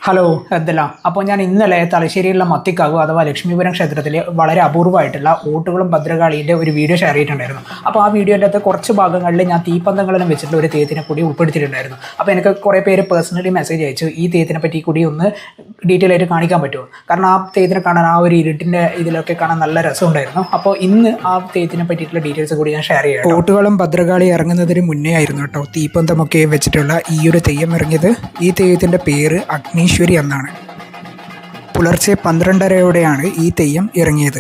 Hello എന്തെല്ലാം. അപ്പോൾ ഞാൻ ഇന്നലെ തലശ്ശേരിയിലുള്ള മത്തിക്കാവ് അഥവാ ലക്ഷ്മീപുരം ക്ഷേത്രത്തിൽ വളരെ അപൂർവമായിട്ടുള്ള ഓട്ടുകളും ഭദ്രകാളീൻ്റെ ഒരു വീഡിയോ ഷെയർ ചെയ്തിട്ടുണ്ടായിരുന്നു. അപ്പോൾ ആ വീഡിയോൻ്റെ അകത്ത് കുറച്ച് ഭാഗങ്ങളിൽ ഞാൻ തീപ്പന്തങ്ങളും വെച്ചിട്ടുള്ള ഒരു തെയ്യത്തിനെ കൂടി ഉൾപ്പെടുത്തിയിട്ടുണ്ടായിരുന്നു. അപ്പോൾ എനിക്ക് കുറേ പേര് പേഴ്സണലി മെസ്സേജ് അയച്ചു ഈ തെയ്യത്തിനെ പറ്റി കൂടി ഒന്ന് ഡീറ്റെയിൽ ആയിട്ട് കാണിക്കാൻ പറ്റുമോ, കാരണം ആ തെയ്യത്തിനെ കാണാൻ ആ ഒരു ഇരുട്ടിൻ്റെ ഇതിലൊക്കെ കാണാൻ നല്ല രസമുണ്ടായിരുന്നു. അപ്പോൾ ഇന്ന് ആ തെയ്യത്തിനെ പറ്റിയിട്ടുള്ള ഡീറ്റെയിൽസ് കൂടി ഞാൻ ഷെയർ ചെയ്യാം. ഓട്ടുകളും ഭദ്രകാളി ഇറങ്ങുന്നതിന് മുന്നേ ആയിരുന്നു കേട്ടോ തീപ്പന്തമൊക്കെ വെച്ചിട്ടുള്ള ഈ ഒരു തെയ്യം ഇറങ്ങിയത്. ഈ തെയ്യത്തിൻ്റെ പേര് അഗ്നീശ്വരി എന്നാണ്. പുലർച്ചെ 12:30യോടെയാണ് ഈ തെയ്യം ഇറങ്ങിയത്.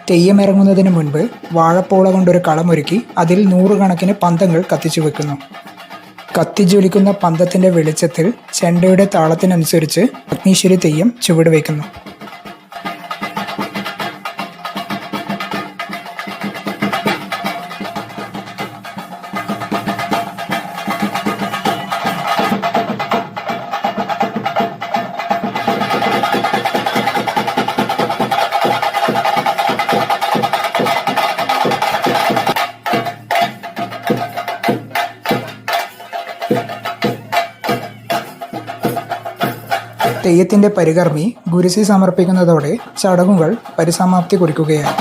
തെയ്യം ഇറങ്ങുന്നതിന് മുൻപ് വാഴപ്പോള കൊണ്ടൊരു കളമൊരുക്കി അതിൽ 100 കണക്കിന് പന്തങ്ങൾ കത്തിച്ചു വെക്കുന്നു. കത്തിജ്വലിക്കുന്ന പന്തത്തിൻ്റെ വെളിച്ചത്തിൽ ചെണ്ടയുടെ താളത്തിനനുസരിച്ച് അഗ്നീശ്വരി തെയ്യം ചുവട് വയ്ക്കുന്നു. തെയ്യത്തിൻ്റെ പരികർമ്മി ഗുരുസി സമർപ്പിക്കുന്നതോടെ ചടങ്ങുകൾ പരിസമാപ്തി കുറിക്കുകയായി.